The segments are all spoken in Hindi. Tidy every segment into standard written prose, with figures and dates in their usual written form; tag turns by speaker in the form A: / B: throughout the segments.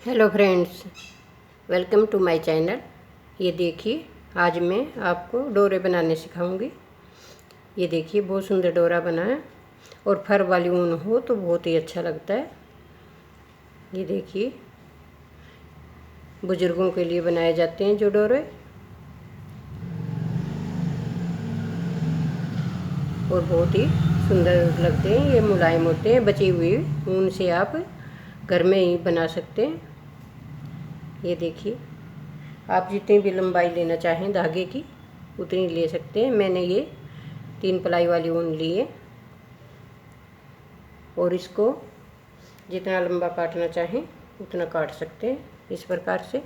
A: Hello friends, welcome to my channel. ये देखिए, आज मैं आपको डोरे बनाने सिखाऊंगी। ये देखिए, बहुत सुंदर डोरा बना है और फर वाली ऊन हो तो बहुत ही अच्छा लगता है। ये देखिए, बुजुर्गों के लिए बनाए जाते हैं जो डोरे, और बहुत ही सुंदर लगते हैं। ये मुलायम होते हैं, बची हुई ऊन से आप घर में ही बना सकते हैं। ये देखिए, आप जितनी भी लंबाई लेना चाहें धागे की उतनी ले सकते हैं। मैंने ये 3 प्लाई वाली ऊन ली है और इसको जितना लंबा काटना चाहें उतना काट सकते हैं इस प्रकार से।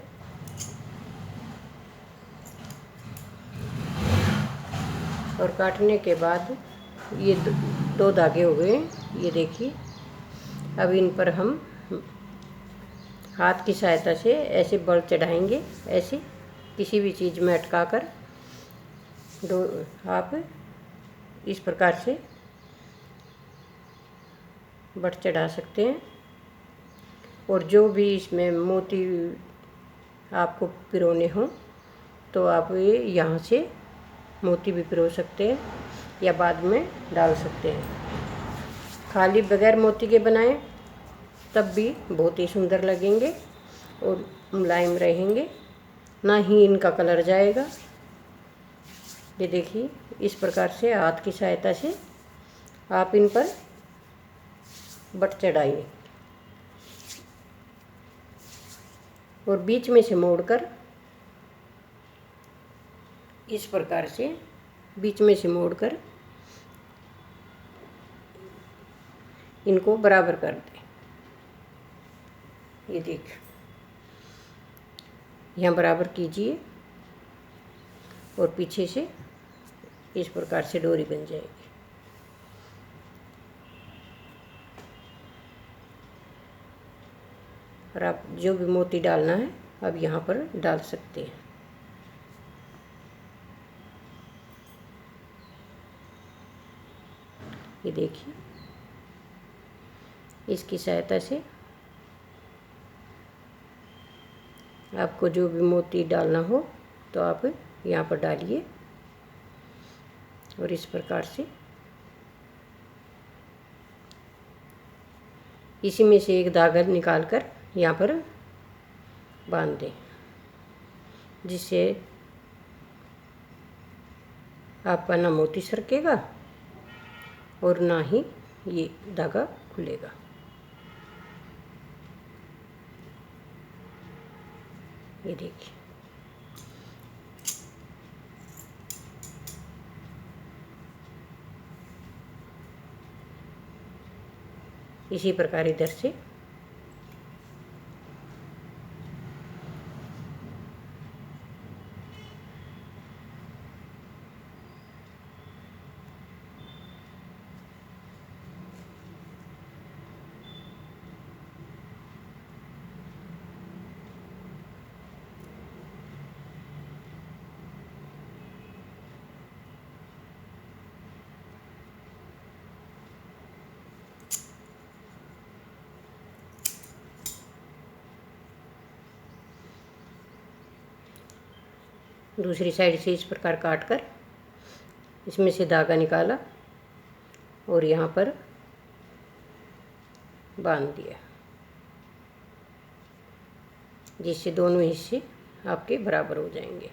A: और काटने के बाद ये दो धागे हो गए। ये देखिए, अब इन पर हम हाथ की सहायता से ऐसे बल चढ़ाएंगे। ऐसे किसी भी चीज़ में अटका कर आप इस प्रकार से बट चढ़ा सकते हैं। और जो भी इसमें मोती आपको पिरोने हों तो आप ये यहाँ से मोती भी पिरो सकते हैं या बाद में डाल सकते हैं। खाली बगैर मोती के बनाएं तब भी बहुत ही सुंदर लगेंगे और मुलायम रहेंगे, ना ही इनका कलर जाएगा। ये देखिए, इस प्रकार से हाथ की सहायता से आप इन पर बट चढ़ाइए और बीच में से मोड़कर इस प्रकार से बीच में से मोड़कर इनको बराबर कर दें। ये देख, यहाँ बराबर कीजिए और पीछे से इस प्रकार से डोरी बन जाएगी। और आप जो भी मोती डालना है अब यहाँ पर डाल सकते हैं। ये देखिए, इसकी सहायता से आपको जो भी मोती डालना हो तो आप यहाँ पर डालिए और इस प्रकार से इसी में से एक धागा निकाल कर यहाँ पर बांध दें, जिससे आपका ना मोती सरकेगा और ना ही ये धागा खुलेगा। ये देखिए, इसी प्रकार इधर से दूसरी साइड से इस प्रकार काट कर इसमें से धागा निकाला और यहाँ पर बांध दिया, जिससे दोनों हिस्से आपके बराबर हो जाएंगे।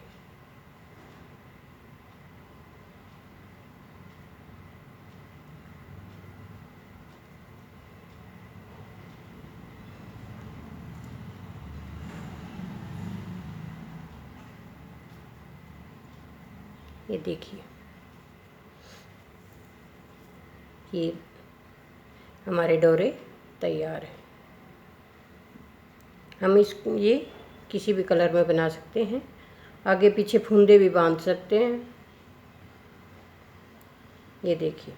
A: ये देखिए, ये हमारे डोरे तैयार हैं। हम ये किसी भी कलर में बना सकते हैं, आगे पीछे फुंदे भी बांध सकते हैं। ये देखिए,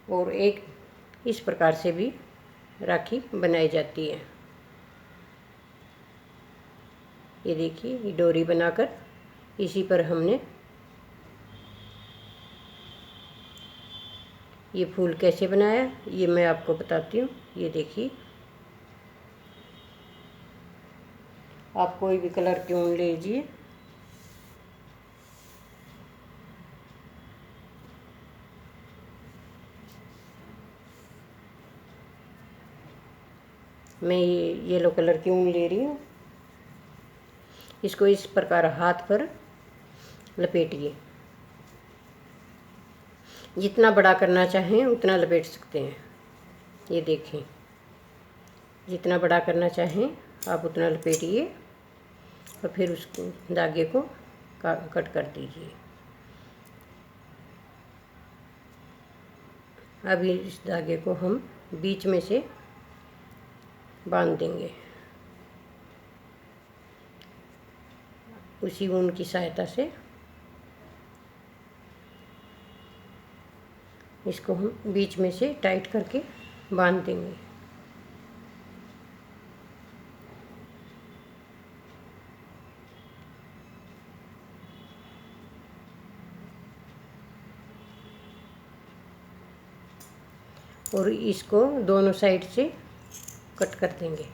A: और एक इस प्रकार से भी राखी बनाई जाती है। ये देखिए, ये डोरी बनाकर इसी पर हमने ये फूल कैसे बनाया ये मैं आपको बताती हूँ। ये देखिए, आप कोई भी कलर की ऊन लीजिए। मैं ये येलो कलर की ऊन ले रही हूँ। इसको इस प्रकार हाथ पर लपेटिए। जितना बड़ा करना चाहें उतना लपेट सकते हैं। ये देखें, जितना बड़ा करना चाहें आप उतना लपेटिए और फिर उसको धागे को कट कर दीजिए। अभी इस धागे को हम बीच में से बांध देंगे। उसी ऊन की सहायता से इसको हम बीच में से टाइट करके बांध देंगे। और इसको दोनों साइड से कट कर देंगे।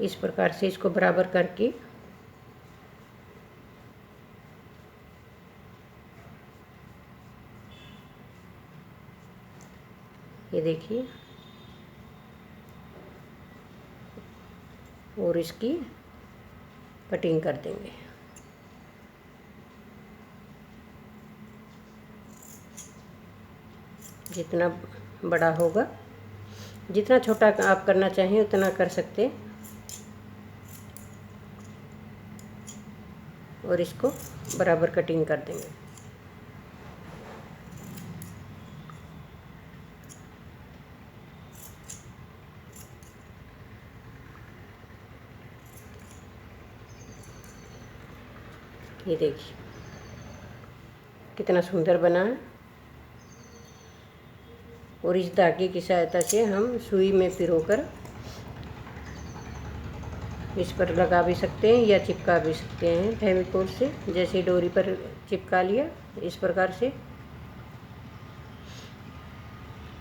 A: इस प्रकार से इसको बराबर करके ये देखिए, और इसकी कटिंग कर देंगे। जितना बड़ा होगा, जितना छोटा आप करना चाहें उतना कर सकते हैं। और इसको बराबर कटिंग कर देंगे। ये देखिए कितना सुंदर बना है। और इस धागे की सहायता से हम सुई में पिरोकर इस पर लगा भी सकते हैं या चिपका भी सकते हैं फेविकोल से। जैसे डोरी पर चिपका लिया इस प्रकार से।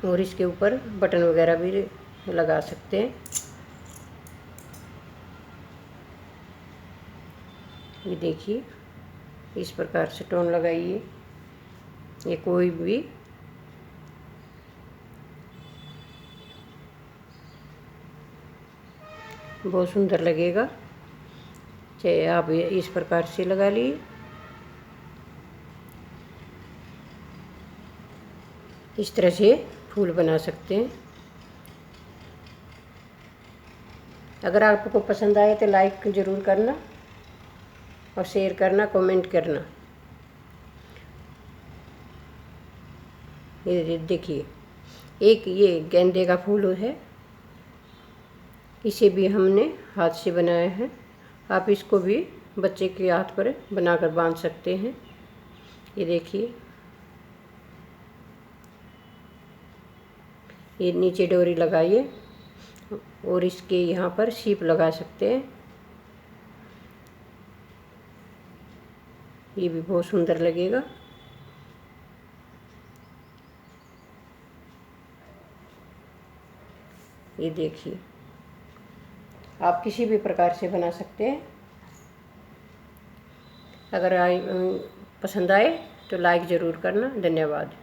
A: और इसके ऊपर बटन वगैरह भी लगा सकते हैं। ये देखिए, इस प्रकार से टोन लगाइए। ये कोई भी बहुत सुंदर लगेगा। चाहे आप इस प्रकार से लगा लिए, इस तरह से फूल बना सकते हैं। अगर आपको पसंद आए तो लाइक ज़रूर करना और शेयर करना, कमेंट करना। ये देखिए, एक ये गेंदे का फूल है, इसे भी हमने हाथ से बनाया है। आप इसको भी बच्चे के हाथ पर बनाकर बांध सकते हैं। ये देखिए, ये नीचे डोरी लगाइए और इसके यहाँ पर सीप लगा सकते हैं। ये भी बहुत सुंदर लगेगा। ये देखिए, आप किसी भी प्रकार से बना सकते हैं। अगर पसंद आए तो लाइक ज़रूर करना। धन्यवाद।